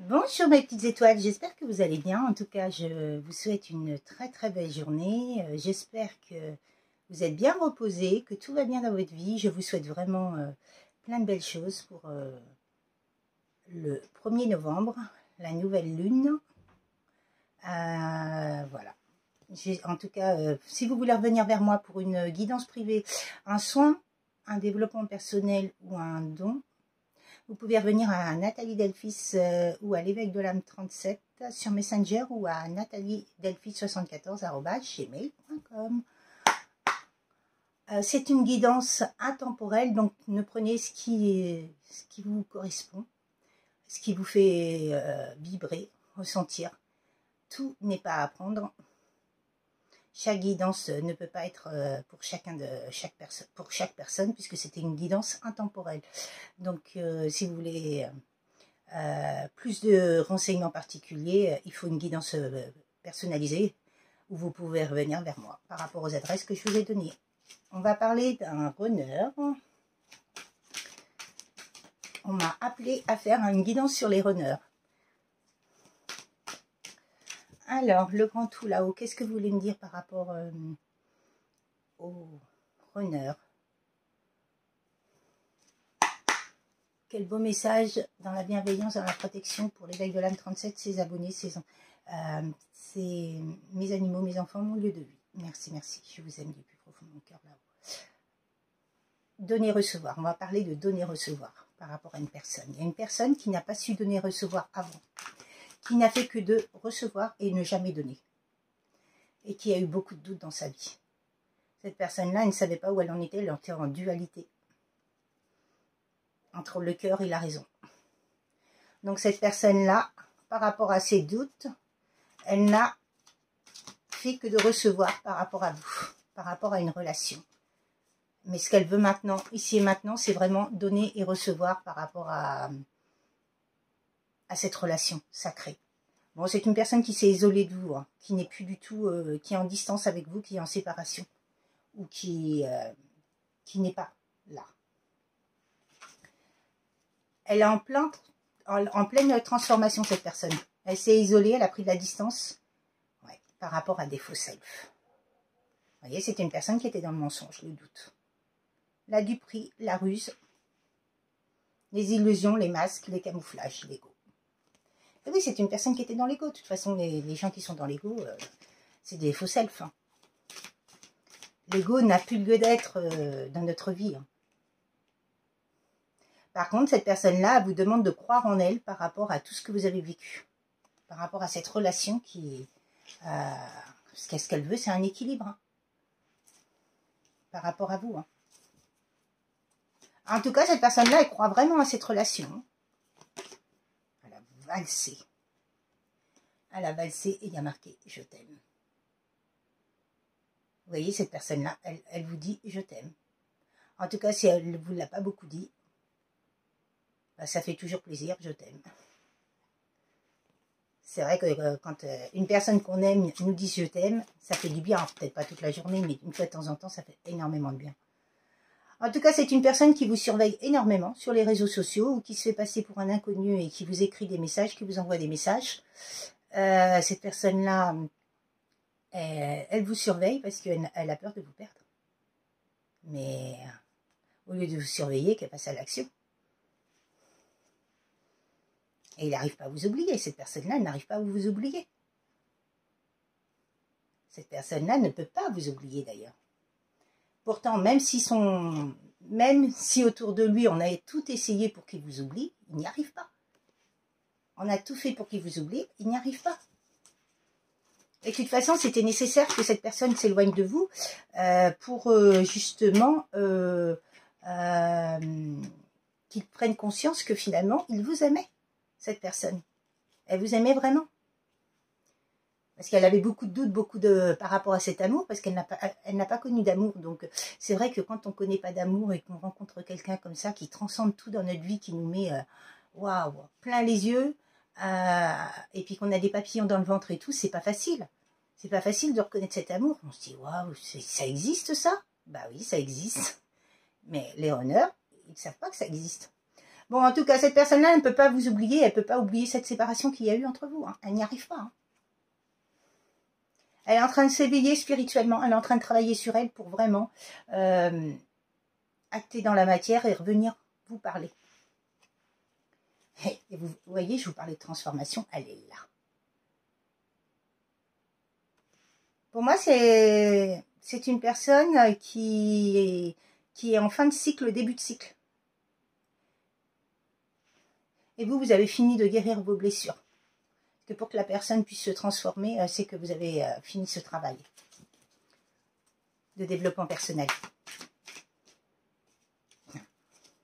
Bonjour mes petites étoiles, j'espère que vous allez bien. En tout cas, je vous souhaite une très très belle journée. J'espère que vous êtes bien reposés, que tout va bien dans votre vie. Je vous souhaite vraiment plein de belles choses pour le 1er novembre, la nouvelle lune. Voilà. En tout cas, si vous voulez revenir vers moi pour une guidance privée, un soin, un développement personnel ou un don, vous pouvez revenir à Nathalie Delphis ou à l'évêque de l'âme 37 sur Messenger ou à nathaliedelphis74@gmail.com. C'est une guidance intemporelle, donc ne prenez ce qui vous correspond, ce qui vous fait vibrer, ressentir. Tout n'est pas à prendre. Chaque guidance ne peut pas être pour chaque personne, puisque c'était une guidance intemporelle. Donc, si vous voulez plus de renseignements particuliers, il faut une guidance personnalisée, où vous pouvez revenir vers moi par rapport aux adresses que je vous ai données. On va parler d'un runner. On m'a appelé à faire une guidance sur les runners. Alors, le grand tout là-haut, qu'est-ce que vous voulez me dire par rapport aux runners? Quel beau message dans la bienveillance, dans la protection pour l'éveil de l'âme 37, ses abonnés, mes animaux, mes enfants, mon lieu de vie. Merci, merci. Je vous aime du plus profond de mon cœur là-haut. Donner-recevoir. On va parler de donner-recevoir par rapport à une personne. Il y a une personne qui n'a pas su donner-recevoir avant, qui n'a fait que de recevoir et ne jamais donner, et qui a eu beaucoup de doutes dans sa vie. Cette personne-là, elle ne savait pas où elle en était, elle était en dualité entre le cœur et la raison. Donc cette personne-là, par rapport à ses doutes, elle n'a fait que de recevoir par rapport à vous, par rapport à une relation. Mais ce qu'elle veut maintenant, ici et maintenant, c'est vraiment donner et recevoir par rapport à cette relation sacrée. Bon, c'est une personne qui s'est isolée de vous, hein, qui n'est plus du tout, qui est en distance avec vous, qui est en séparation, ou qui n'est pas là. Elle est en pleine transformation, cette personne. Elle s'est isolée, elle a pris de la distance par rapport à des faux self. Vous voyez, c'était une personne qui était dans le mensonge, le doute. La duperie, la ruse, les illusions, les masques, les camouflages, l'ego. Et oui, c'est une personne qui était dans l'ego. De toute façon, les gens qui sont dans l'ego, c'est des faux self. Hein. L'ego n'a plus lieu d'être dans notre vie. Hein. Par contre, cette personne-là vous demande de croire en elle par rapport à tout ce que vous avez vécu. Par rapport à cette relation qui... ce qu'elle veut, c'est un équilibre. Hein, par rapport à vous. Hein. En tout cas, cette personne-là, elle croit vraiment à cette relation. Elle a valsé. Elle a valsé et il y a marqué « Je t'aime ». Vous voyez, cette personne-là, elle vous dit « Je t'aime ». En tout cas, si elle ne vous l'a pas beaucoup dit, ça fait toujours plaisir, je t'aime. C'est vrai que quand une personne qu'on aime nous dit je t'aime, ça fait du bien. Peut-être pas toute la journée, mais une fois de temps en temps, ça fait énormément de bien. En tout cas, c'est une personne qui vous surveille énormément sur les réseaux sociaux ou qui se fait passer pour un inconnu et qui vous écrit des messages, qui vous envoie des messages. Cette personne-là, elle vous surveille parce qu'elle a peur de vous perdre. Mais au lieu de vous surveiller, qu'elle passe à l'action. Et il n'arrive pas à vous oublier. Cette personne-là, elle n'arrive pas à vous oublier. Cette personne-là ne peut pas vous oublier d'ailleurs. Pourtant, même si autour de lui, on a tout essayé pour qu'il vous oublie, il n'y arrive pas. On a tout fait pour qu'il vous oublie, il n'y arrive pas. Et de toute façon, c'était nécessaire que cette personne s'éloigne de vous pour justement qu'il prenne conscience que finalement, il vous aimait. Cette personne, elle vous aimait vraiment, parce qu'elle avait beaucoup de doutes, par rapport à cet amour, parce qu'elle n'a pas connu d'amour. Donc c'est vrai que quand on ne connaît pas d'amour et qu'on rencontre quelqu'un comme ça qui transcende tout dans notre vie, qui nous met waouh, plein les yeux, et puis qu'on a des papillons dans le ventre et tout, c'est pas facile. C'est pas facile de reconnaître cet amour. On se dit waouh, ça existe ça? Bah oui, ça existe. Mais les runners, ils ne savent pas que ça existe. Bon, en tout cas, cette personne-là, elle ne peut pas vous oublier, elle ne peut pas oublier cette séparation qu'il y a eu entre vous. Hein. Elle n'y arrive pas. Hein. Elle est en train de s'éveiller spirituellement, elle est en train de travailler sur elle pour vraiment acter dans la matière et revenir vous parler. Et vous voyez, je vous parlais de transformation, elle est là. Pour moi, c'est une personne qui est en fin de cycle, début de cycle. Et vous avez fini de guérir vos blessures. Que pour que la personne puisse se transformer, c'est que vous avez fini ce travail de développement personnel. Vous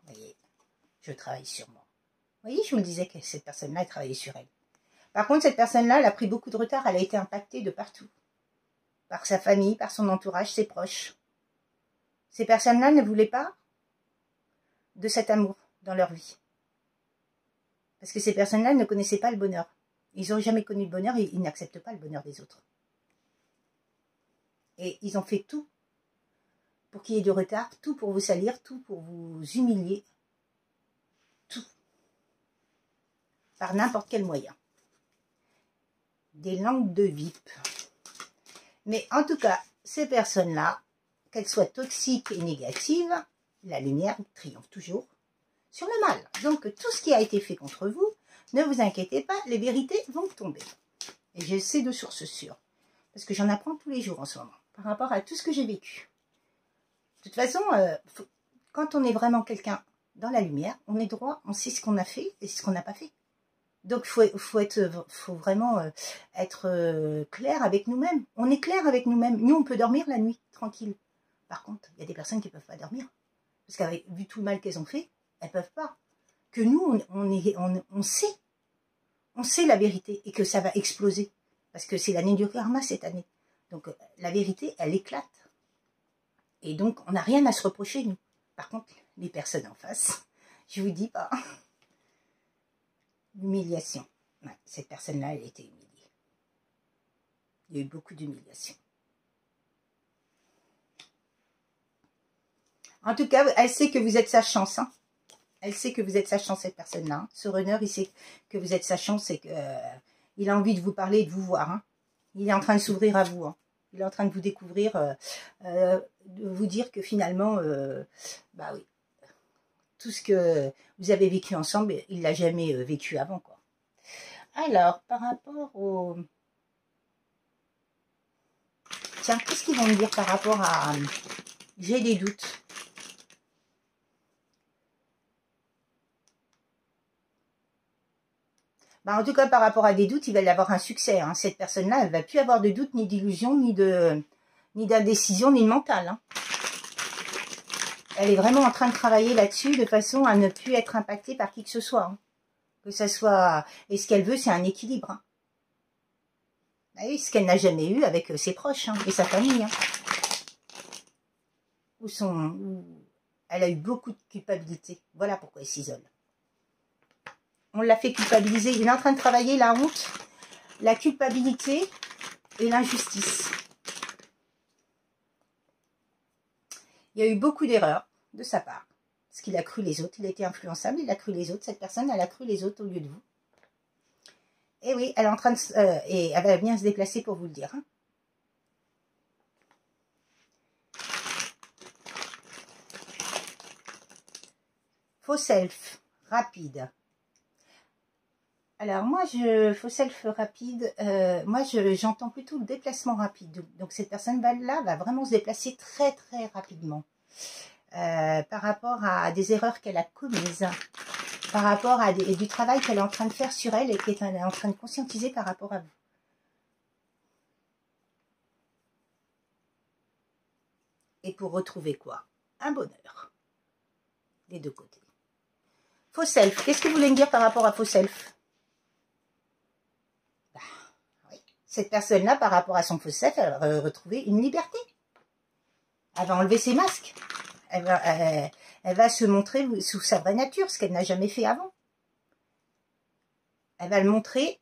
voyez, je travaille sur moi. Vous voyez, je vous le disais que cette personne-là, elle travaillait sur elle. Par contre, cette personne-là, elle a pris beaucoup de retard, elle a été impactée de partout. Par sa famille, par son entourage, ses proches. Ces personnes-là ne voulaient pas de cet amour dans leur vie. Parce que ces personnes-là ne connaissaient pas le bonheur. Ils n'ont jamais connu le bonheur et ils n'acceptent pas le bonheur des autres. Et ils ont fait tout pour qu'il y ait du retard, tout pour vous salir, tout pour vous humilier. Tout. Par n'importe quel moyen. Des langues de vip. Mais en tout cas, ces personnes-là, qu'elles soient toxiques et négatives, la lumière triomphe toujours sur le mal. Donc tout ce qui a été fait contre vous, ne vous inquiétez pas, les vérités vont tomber. Et je sais de sources sûres. Parce que j'en apprends tous les jours en ce moment. Par rapport à tout ce que j'ai vécu. De toute façon, quand on est vraiment quelqu'un dans la lumière, on est droit, on sait ce qu'on a fait et ce qu'on n'a pas fait. Donc faut vraiment être clair avec nous-mêmes. On est clair avec nous-mêmes. Nous, on peut dormir la nuit, tranquille. Par contre, il y a des personnes qui ne peuvent pas dormir. Parce qu'avec vu tout le mal qu'elles ont fait, elles ne peuvent pas. Que nous, on sait la vérité et que ça va exploser. Parce que c'est l'année du karma cette année. Donc la vérité, elle éclate. Et donc, on n'a rien à se reprocher, nous. Par contre, les personnes en face, je vous dis pas. L'humiliation. Ouais, cette personne-là, elle a été humiliée. Il y a eu beaucoup d'humiliation. En tout cas, elle sait que vous êtes sa chance. Hein. Elle sait que vous êtes sa chance, cette personne-là. Hein. Ce runner, il sait que vous êtes sa chance et qu'il a envie de vous parler et de vous voir. Hein. Il est en train de s'ouvrir à vous. Hein. Il est en train de vous découvrir, de vous dire que finalement, bah oui, tout ce que vous avez vécu ensemble, il ne l'a jamais vécu avant, quoi. Alors, par rapport au... Tiens, qu'est-ce qu'ils vont me dire par rapport à... J'ai des doutes. Bah, en tout cas, par rapport à des doutes, il va y avoir un succès. Hein. Cette personne-là, elle ne va plus avoir de doute, ni d'illusion, ni d'indécision, ni de mental. Hein. Elle est vraiment en train de travailler là-dessus de façon à ne plus être impactée par qui que ce soit. Hein. Que ça soit... Et ce qu'elle veut, c'est un équilibre. Hein. Bah oui, ce qu'elle n'a jamais eu avec ses proches hein, et sa famille. Hein. Où elle a eu beaucoup de culpabilité. Voilà pourquoi elle s'isole. On l'a fait culpabiliser. Il est en train de travailler la honte, la culpabilité et l'injustice. Il y a eu beaucoup d'erreurs de sa part. Parce qu'il a cru les autres. Il a été influençable. Il a cru les autres. Cette personne, elle a cru les autres au lieu de vous. Et oui, elle est en train de... et elle va bien se déplacer pour vous le dire. Hein. Faux self, rapide. Alors moi, faux self rapide, moi j'entends plutôt le déplacement rapide. Donc cette personne-là va vraiment se déplacer très très rapidement. Par rapport à des erreurs qu'elle a commises. Par rapport à du travail qu'elle est en train de faire sur elle et qu'elle est en train de conscientiser par rapport à vous. Et pour retrouver quoi? Un bonheur. Des deux côtés. Faux self. Qu'est-ce que vous voulez me dire par rapport à faux self? Bah, oui. Cette personne-là, par rapport à son faux self, elle va retrouver une liberté. Elle va enlever ses masques. Elle va se montrer sous sa vraie nature, ce qu'elle n'a jamais fait avant. Elle va le montrer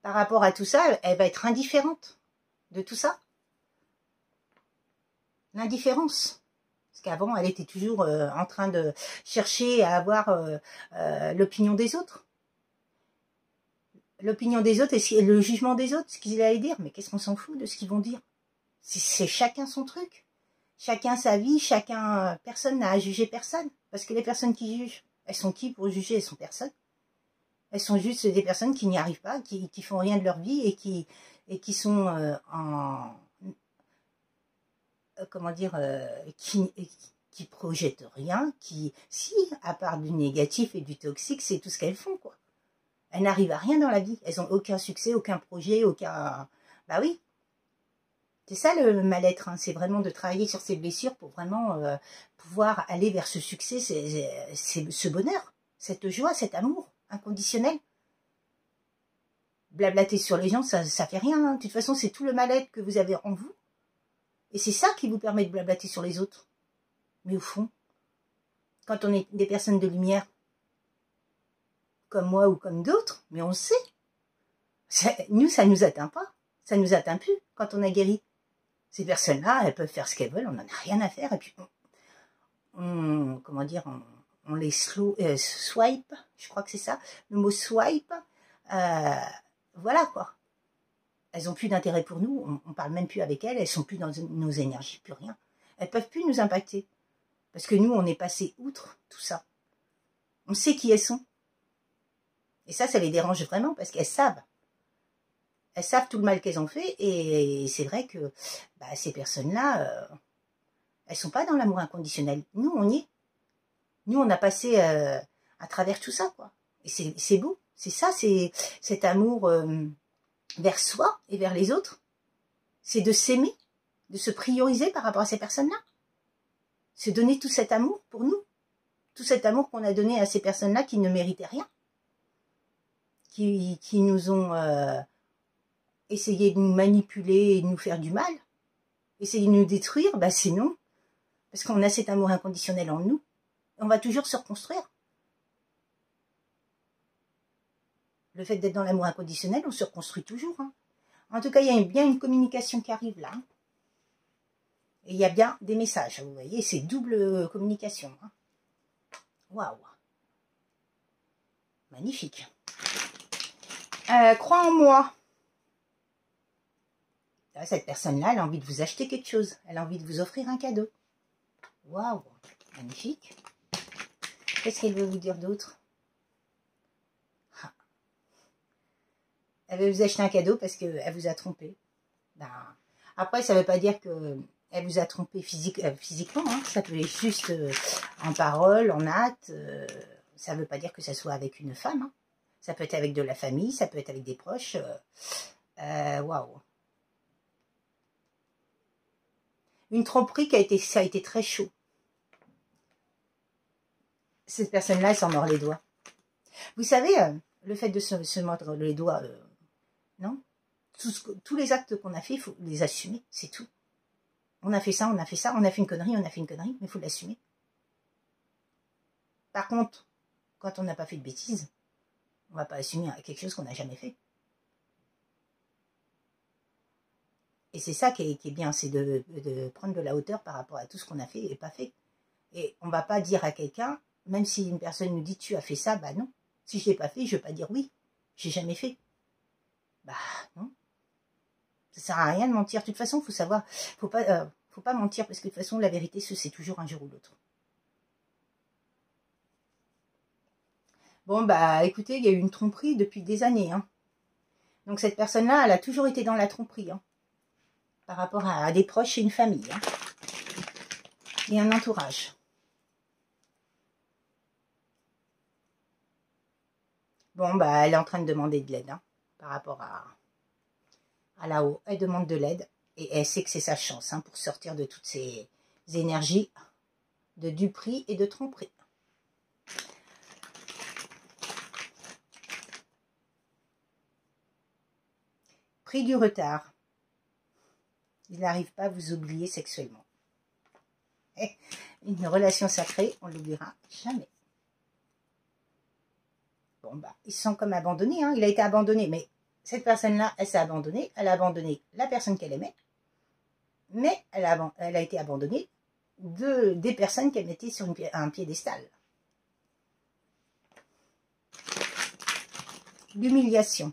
par rapport à tout ça. Elle va être indifférente de tout ça. L'indifférence. Parce qu'avant, elle était toujours en train de chercher à avoir l'opinion des autres. L'opinion des autres et le jugement des autres, ce qu'ils allaient dire. Mais qu'est-ce qu'on s'en fout de ce qu'ils vont dire? C'est chacun son truc. Chacun sa vie, personne n'a à juger personne. Parce que les personnes qui jugent, elles sont qui pour juger? Elles sont personne. Elles sont juste des personnes qui n'y arrivent pas, qui font rien de leur vie et qui sont comment dire, qui projettent rien, si, à part du négatif et du toxique, c'est tout ce qu'elles font, quoi. Elles n'arrivent à rien dans la vie. Elles n'ont aucun succès, aucun projet, aucun... Bah oui. C'est ça le mal-être, hein. C'est vraiment de travailler sur ces blessures pour vraiment pouvoir aller vers ce succès, c'est ce bonheur, cette joie, cet amour inconditionnel. Blablater sur les gens, ça fait rien, hein. De toute façon, c'est tout le mal-être que vous avez en vous. Et c'est ça qui vous permet de blablater sur les autres. Mais au fond, quand on est des personnes de lumière, comme moi ou comme d'autres, mais on le sait. Nous, ça ne nous atteint pas. Ça ne nous atteint plus quand on a guéri. Ces personnes-là, elles peuvent faire ce qu'elles veulent, on n'en a rien à faire. Et puis, comment dire, on les swipe, je crois que c'est ça, le mot swipe, voilà quoi. Elles n'ont plus d'intérêt pour nous, on ne parle même plus avec elles, elles ne sont plus dans nos énergies, plus rien. Elles ne peuvent plus nous impacter. Parce que nous, on est passé outre tout ça. On sait qui elles sont. Et ça les dérange vraiment parce qu'elles savent. Elles savent tout le mal qu'elles ont fait et c'est vrai que bah, ces personnes-là, elles sont pas dans l'amour inconditionnel. Nous, on y est. Nous, on a passé à travers tout ça, quoi. Et c'est beau. C'est ça, c'est cet amour vers soi et vers les autres. C'est de s'aimer, de se prioriser par rapport à ces personnes-là. Se donner tout cet amour pour nous. Tout cet amour qu'on a donné à ces personnes-là qui ne méritaient rien. Qui nous ont essayé de nous manipuler et de nous faire du mal. Essayer de nous détruire, bah c'est non. Parce qu'on a cet amour inconditionnel en nous. On va toujours se reconstruire. Le fait d'être dans l'amour inconditionnel, on se reconstruit toujours. Hein. En tout cas, il y a bien une communication qui arrive là. Et il y a bien des messages. Vous voyez, c'est double communication. Hein. Waouh. Magnifique. Crois en moi. Cette personne-là, elle a envie de vous acheter quelque chose. Elle a envie de vous offrir un cadeau. Waouh. Magnifique. Qu'est-ce qu'elle veut vous dire d'autre? Elle veut vous acheter un cadeau parce qu'elle vous a trompé. Ben, après, ça ne veut pas dire qu'elle vous a trompé physiquement. Hein. Ça peut être juste en parole, en acte. Ça ne veut pas dire que ça soit avec une femme. Hein. Ça peut être avec de la famille, ça peut être avec des proches. Waouh. Une tromperie ça a été très chaud. Cette personne-là, elle s'en mord les doigts. Vous savez, le fait de se mordre les doigts, non? Tous les actes qu'on a fait, il faut les assumer, c'est tout. On a fait ça, on a fait ça, on a fait une connerie, mais il faut l'assumer. Par contre, quand on n'a pas fait de bêtises, on ne va pas assumer quelque chose qu'on n'a jamais fait. Et c'est ça qui est bien, c'est de prendre de la hauteur par rapport à tout ce qu'on a fait et pas fait. Et on ne va pas dire à quelqu'un, même si une personne nous dit tu as fait ça, bah non. Si je ne l'ai pas fait, je ne vais pas dire oui, j'ai jamais fait. Bah non. Ça sert à rien de mentir. De toute façon, il faut savoir, faut pas mentir parce que de toute façon, la vérité, c'est toujours un jour ou l'autre. Bon, bah écoutez, il y a eu une tromperie depuis des années. Hein. Donc cette personne-là, elle a toujours été dans la tromperie. Hein, par rapport à des proches et une famille. Hein, et un entourage. Bon, bah elle est en train de demander de l'aide. Hein, par rapport à là-haut. Elle demande de l'aide. Et elle sait que c'est sa chance hein, pour sortir de toutes ces énergies de duperie et de tromperie. Pris du retard. Il n'arrive pas à vous oublier sexuellement. Une relation sacrée, on ne l'oubliera jamais. Bon, bah, il se sent comme abandonné. Hein. Il a été abandonné, mais cette personne-là, elle s'est abandonnée. Elle a abandonné la personne qu'elle aimait. Mais elle a été abandonnée des personnes qu'elle mettait sur un piédestal. L'humiliation.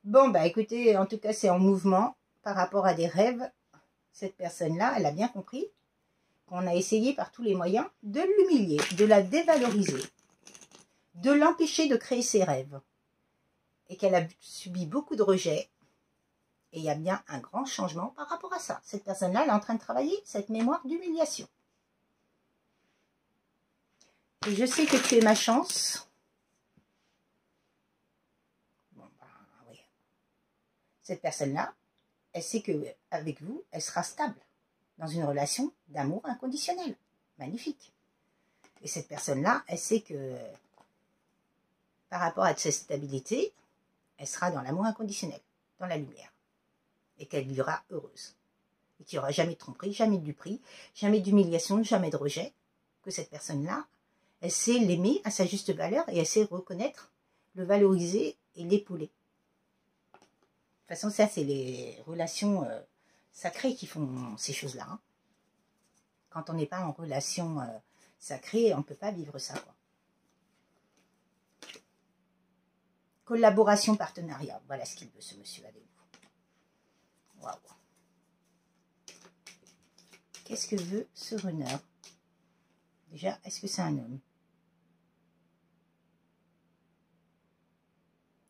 Bon, bah écoutez, en tout cas, c'est en mouvement par rapport à des rêves. Cette personne-là, elle a bien compris qu'on a essayé par tous les moyens de l'humilier, de la dévaloriser, de l'empêcher de créer ses rêves. Et qu'elle a subi beaucoup de rejets. Et il y a bien un grand changement par rapport à ça. Cette personne-là, elle est en train de travailler cette mémoire d'humiliation. Et je sais que tu es ma chance. Bon, bah oui. Cette personne-là, elle sait qu'avec vous, elle sera stable dans une relation d'amour inconditionnel. Magnifique. Et cette personne-là, elle sait que par rapport à cette stabilité, elle sera dans l'amour inconditionnel, dans la lumière. Et qu'elle vivra heureuse. Et qu'il n'y aura jamais de tromperie, jamais de duperie, jamais d'humiliation, jamais de rejet. Que cette personne-là, elle sait l'aimer à sa juste valeur et elle sait reconnaître, le valoriser et l'épauler. De toute façon, ça, c'est les relations sacrées qui font ces choses-là. Hein. Quand on n'est pas en relation sacrée, on ne peut pas vivre ça, quoi. Collaboration, partenariat. Voilà ce qu'il veut, ce monsieur, avec vous. Waouh. Qu'est-ce que veut ce runner? Déjà, est-ce que c'est un homme?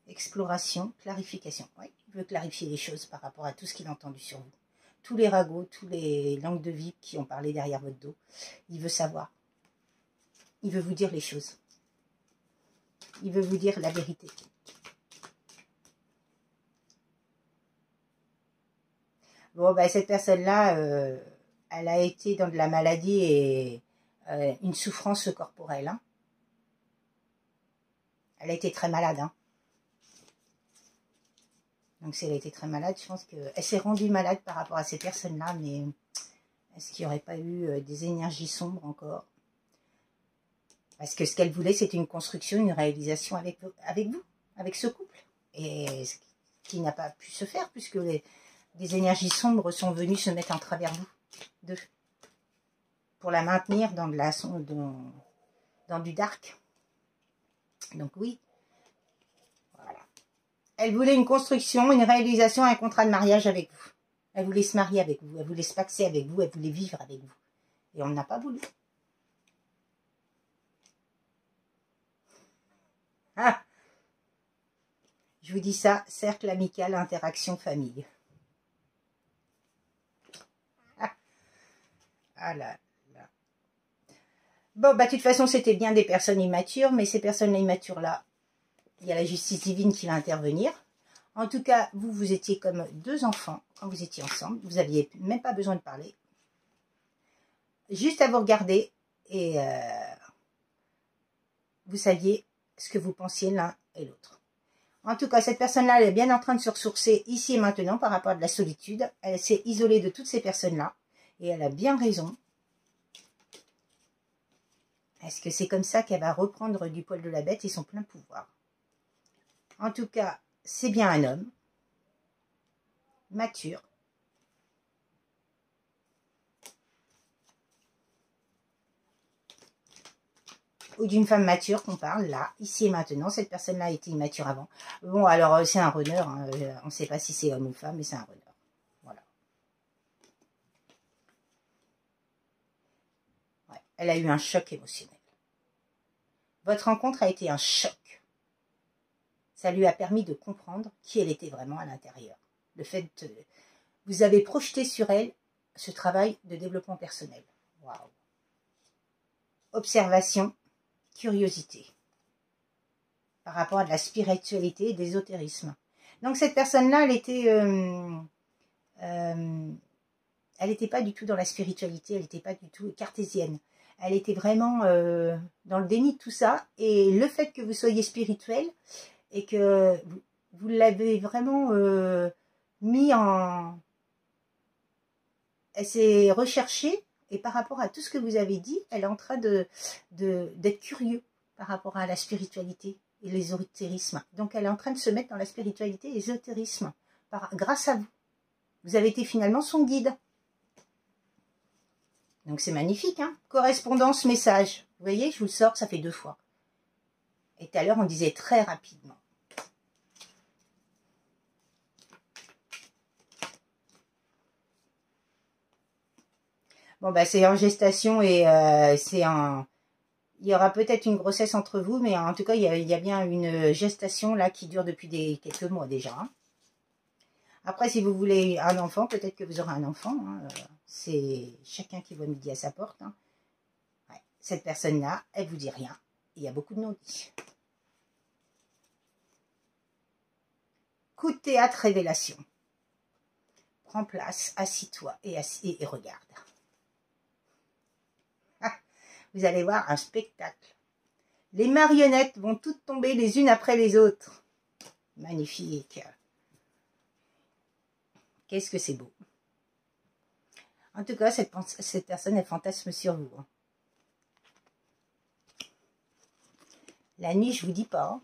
Exploration, clarification. Oui, il veut clarifier les choses par rapport à tout ce qu'il a entendu sur vous. Tous les ragots, tous les langues de vie qui ont parlé derrière votre dos. Il veut savoir. Il veut vous dire les choses. Il veut vous dire la vérité. Bon, ben, cette personne-là, elle a été dans de la maladie et une souffrance corporelle. Hein. Elle a été très malade. Hein. Donc, si elle a été très malade, je pense qu'elle s'est rendue malade par rapport à ces personnes-là, mais est-ce qu'il n'y aurait pas eu des énergies sombres encore? Parce que ce qu'elle voulait, c'était une construction, une réalisation avec vous, avec ce couple. Et ce qui n'a pas pu se faire, puisque des énergies sombres sont venues se mettre en travers d'eux. Pour la maintenir dans, dans du dark. Donc oui. Voilà. Elle voulait une construction, une réalisation, un contrat de mariage avec vous. Elle voulait se marier avec vous, elle voulait se paxer avec vous, elle voulait vivre avec vous. Et on n'a pas voulu. Ah! Je vous dis ça, cercle amical, interaction, famille. Ah là là. Bon, bah de toute façon, c'était bien des personnes immatures, mais ces personnes immatures-là, il y a la justice divine qui va intervenir. En tout cas, vous étiez comme deux enfants quand vous étiez ensemble. Vous n'aviez même pas besoin de parler. Juste à vous regarder et vous saviez ce que vous pensiez l'un et l'autre. En tout cas, cette personne-là, elle est bien en train de se ressourcer ici et maintenant par rapport à de la solitude. Elle s'est isolée de toutes ces personnes-là et elle a bien raison. Est-ce que c'est comme ça qu'elle va reprendre du poil de la bête et son plein pouvoir? En tout cas, c'est bien un homme, mature, ou d'une femme mature qu'on parle, là, ici et maintenant. Cette personne-là a été immature avant. Bon, alors, c'est un runner, hein, on ne sait pas si c'est homme ou femme, mais c'est un runner. Voilà. Ouais, elle a eu un choc émotionnel. Votre rencontre a été un choc. Ça lui a permis de comprendre qui elle était vraiment à l'intérieur. Le fait de... Vous avez projeté sur elle ce travail de développement personnel. Waouh. Observation, curiosité. Par rapport à de la spiritualité et d'ésotérisme. Donc cette personne-là, elle n'était pas du tout dans la spiritualité, elle n'était pas du tout cartésienne. Elle était vraiment dans le déni de tout ça. Et le fait que vous soyez spirituel et que vous l'avez vraiment mis en... Elle s'est recherchée et par rapport à tout ce que vous avez dit, elle est en train d'être curieux par rapport à la spiritualité et l'ésotérisme. Donc elle est en train de se mettre dans la spiritualité et l'ésotérisme grâce à vous. Vous avez été finalement son guide. Donc c'est magnifique, hein. Correspondance, message. Vous voyez, je vous le sors, ça fait 2 fois. Et tout à l'heure, on disait très rapidement. Bon, bah c'est en gestation et c'est en... Il y aura peut-être une grossesse entre vous, mais en tout cas, il y a bien une gestation là qui dure depuis quelques mois déjà. Hein. Après, si vous voulez un enfant, peut-être que vous aurez un enfant. Hein. C'est chacun qui voit midi à sa porte. Hein. Ouais. Cette personne-là, elle vous dit rien. Il y a beaucoup de non-dits. Coup de théâtre révélation. Prends place, assis-toi et regarde. Ah, vous allez voir un spectacle. Les marionnettes vont toutes tomber les unes après les autres. Magnifique. Qu'est-ce que c'est beau. En tout cas, cette personne, elle fantasme sur vous. Hein. La nuit, je vous dis pas.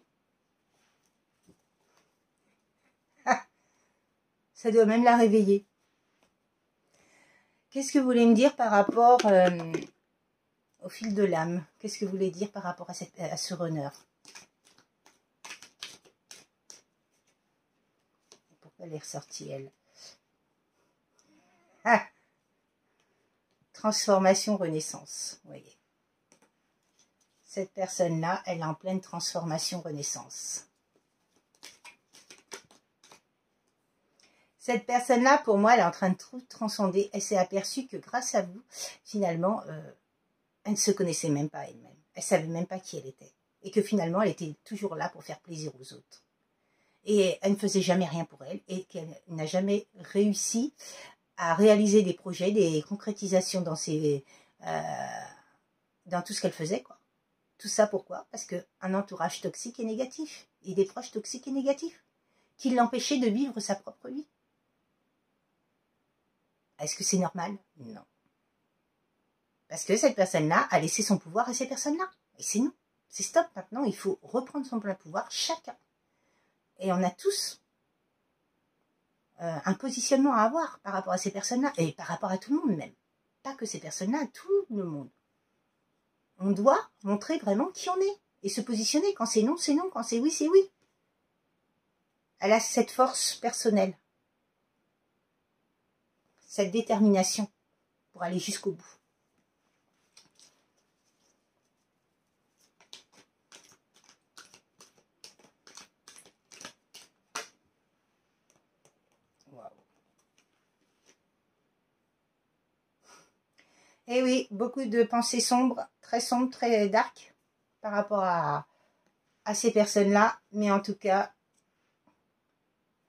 Hein. Ça doit même la réveiller. Qu'est-ce que vous voulez me dire par rapport au fil de l'âme? Qu'est-ce que vous voulez dire par rapport à ce runner? Pourquoi elle est ressortie, elle? Ah, transformation, renaissance. Vous voyez. Cette personne-là, elle est en pleine transformation, renaissance. Cette personne-là, pour moi, elle est en train de tout transcender. Elle s'est aperçue que grâce à vous, finalement, elle ne se connaissait même pas elle-même. Elle ne savait même pas qui elle était. Et que finalement, elle était toujours là pour faire plaisir aux autres. Et elle ne faisait jamais rien pour elle. Et qu'elle n'a jamais réussi à réaliser des projets, des concrétisations dans tout ce qu'elle faisait, quoi. Tout ça pourquoi? Parce qu'un entourage toxique et négatif. Et des proches toxiques et négatifs. Qui l'empêchaient de vivre sa propre vie. Est-ce que c'est normal? Non. Parce que cette personne-là a laissé son pouvoir à ces personnes-là. Et c'est nous. C'est stop maintenant. Il faut reprendre son plein pouvoir, chacun. Et on a tous un positionnement à avoir par rapport à ces personnes-là. Et par rapport à tout le monde même. Pas que ces personnes-là, tout le monde. On doit montrer vraiment qui on est. Et se positionner. Quand c'est non, c'est non. Quand c'est oui, c'est oui. Elle a cette force personnelle. Cette détermination pour aller jusqu'au bout. Et oui, beaucoup de pensées sombres, très dark par rapport à ces personnes-là. Mais en tout cas,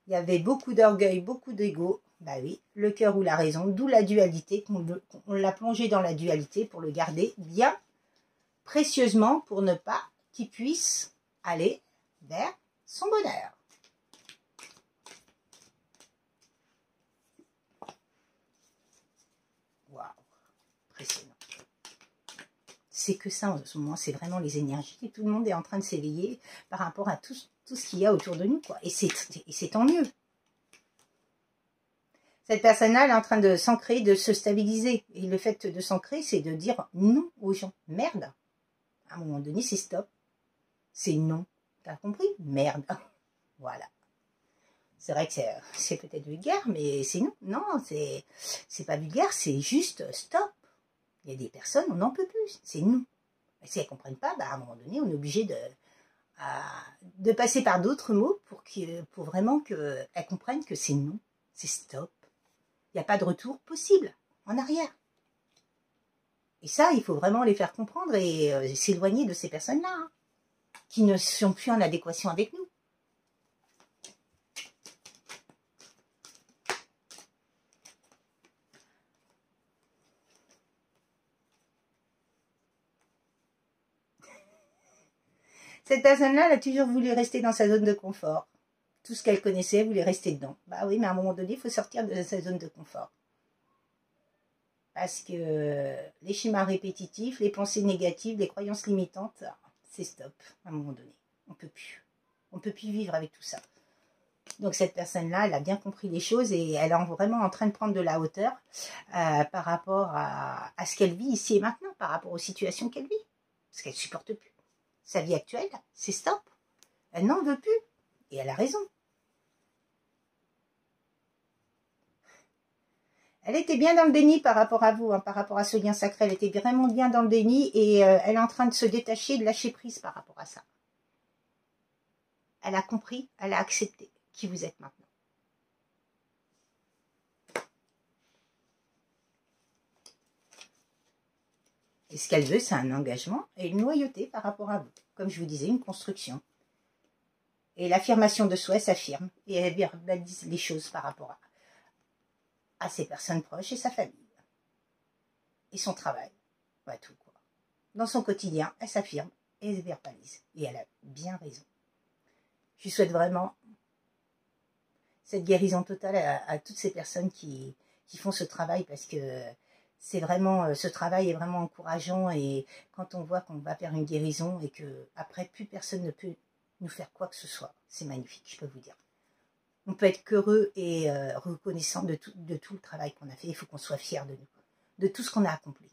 il y avait beaucoup d'orgueil, beaucoup d'ego. Bah oui, le cœur ou la raison, d'où la dualité, on l'a plongé dans la dualité pour le garder bien précieusement pour ne pas qu'il puisse aller vers son bonheur. Waouh, impressionnant. C'est que ça en ce moment, c'est vraiment les énergies. Tout le monde est en train de s'éveiller par rapport à tout ce qu'il y a autour de nous, quoi. Et c'est tant mieux. Cette personne-là, elle est en train de s'ancrer, de se stabiliser. Et le fait de s'ancrer, c'est de dire non aux gens. Merde. À un moment donné, c'est stop. C'est non. T'as compris? Merde. Voilà. C'est vrai que c'est peut-être vulgaire, mais c'est non. Non, c'est pas vulgaire, c'est juste stop. Il y a des personnes, on n'en peut plus. C'est non. Et si elles ne comprennent pas, bah, à un moment donné, on est obligé de passer par d'autres mots pour vraiment qu'elles comprennent que c'est non. C'est stop. Il n'y a pas de retour possible en arrière. Et ça, il faut vraiment les faire comprendre et s'éloigner de ces personnes-là, hein, qui ne sont plus en adéquation avec nous. Cette personne-là, elle a toujours voulu rester dans sa zone de confort. Tout ce qu'elle connaissait, elle voulait rester dedans. Bah oui, mais à un moment donné, il faut sortir de sa zone de confort. Parce que les schémas répétitifs, les pensées négatives, les croyances limitantes, c'est stop, à un moment donné. On ne peut plus. On ne peut plus vivre avec tout ça. Donc cette personne-là, elle a bien compris les choses et elle est vraiment en train de prendre de la hauteur par rapport à ce qu'elle vit ici et maintenant, par rapport aux situations qu'elle vit. Parce qu'elle ne supporte plus. Sa vie actuelle, c'est stop. Elle n'en veut plus. Et elle a raison. Elle était bien dans le déni par rapport à vous, hein, par rapport à ce lien sacré. Elle était vraiment bien dans le déni et elle est en train de se détacher, de lâcher prise par rapport à ça. Elle a compris, elle a accepté qui vous êtes maintenant. Et ce qu'elle veut, c'est un engagement et une loyauté par rapport à vous. Comme je vous disais, une construction. Et l'affirmation de soi, elle s'affirme et elle verbalise les choses par rapport à ses personnes proches et sa famille. Et son travail. Pas tout, quoi. Dans son quotidien, elle s'affirme et elle verbalise. Et elle a bien raison. Je lui souhaite vraiment cette guérison totale à toutes ces personnes qui font ce travail parce que c'est vraiment, ce travail est vraiment encourageant et quand on voit qu'on va faire une guérison et que après plus personne ne peut nous faire quoi que ce soit, c'est magnifique, je peux vous dire. On peut être qu'heureux et reconnaissant de tout le travail qu'on a fait. Il faut qu'on soit fiers de nous, de tout ce qu'on a accompli.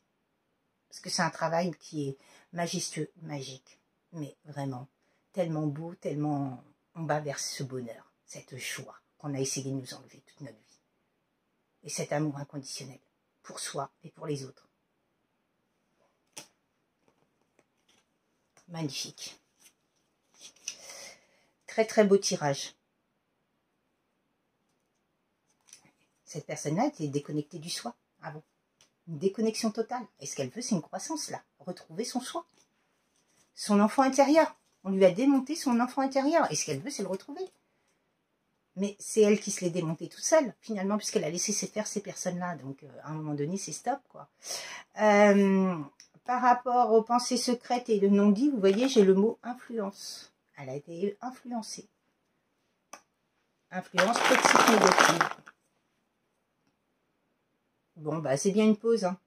Parce que c'est un travail qui est majestueux, magique, mais vraiment tellement beau, tellement on va vers ce bonheur, cette joie qu'on a essayé de nous enlever toute notre vie. Et cet amour inconditionnel pour soi et pour les autres. Magnifique. Très très beau tirage. Cette personne-là était déconnectée du soi avant. Une déconnexion totale. Et ce qu'elle veut, c'est une croissance là. Retrouver son soi. Son enfant intérieur. On lui a démonté son enfant intérieur. Et ce qu'elle veut, c'est le retrouver. Mais c'est elle qui se l'est démontée toute seule, finalement, puisqu'elle a laissé faire ces personnes-là. Donc, à un moment donné, c'est stop, quoi. Par rapport aux pensées secrètes et le non-dit, vous voyez, j'ai le mot influence. Elle a été influencée. Influence toxique négative. Bon, bah, c'est bien une pause, hein.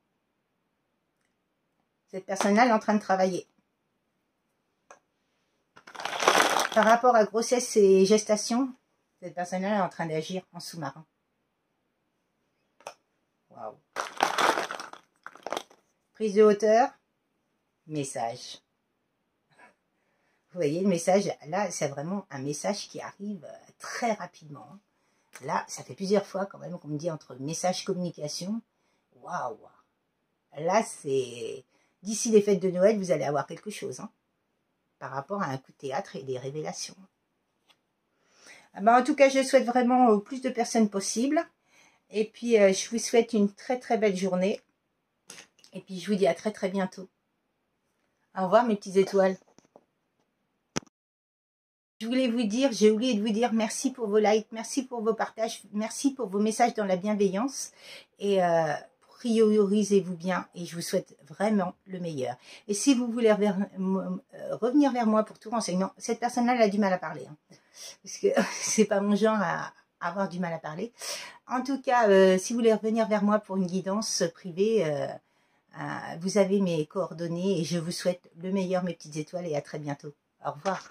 Cette personne-là, elle est en train de travailler. Par rapport à grossesse et gestation, cette personne-là est en train d'agir en sous-marin. Waouh. Prise de hauteur. Message. Vous voyez, le message, là, c'est vraiment un message qui arrive très rapidement. Là, ça fait plusieurs fois quand même qu'on me dit entre message, communication. Waouh. Là, c'est... D'ici les fêtes de Noël, vous allez avoir quelque chose, hein, par rapport à un coup de théâtre et des révélations. Ah ben, en tout cas, je souhaite vraiment au plus de personnes possible. Et puis, je vous souhaite une très très belle journée. Et puis, je vous dis à très très bientôt. Au revoir mes petites étoiles. Je voulais vous dire, j'ai oublié de vous dire merci pour vos likes, merci pour vos partages, merci pour vos messages dans la bienveillance. Et priorisez-vous bien et je vous souhaite vraiment le meilleur. Et si vous voulez revenir vers moi pour tout renseignement, cette personne-là, elle a du mal à parler. Hein, parce que c'est pas mon genre à avoir du mal à parler. En tout cas, si vous voulez revenir vers moi pour une guidance privée, vous avez mes coordonnées et je vous souhaite le meilleur, mes petites étoiles, et à très bientôt. Au revoir.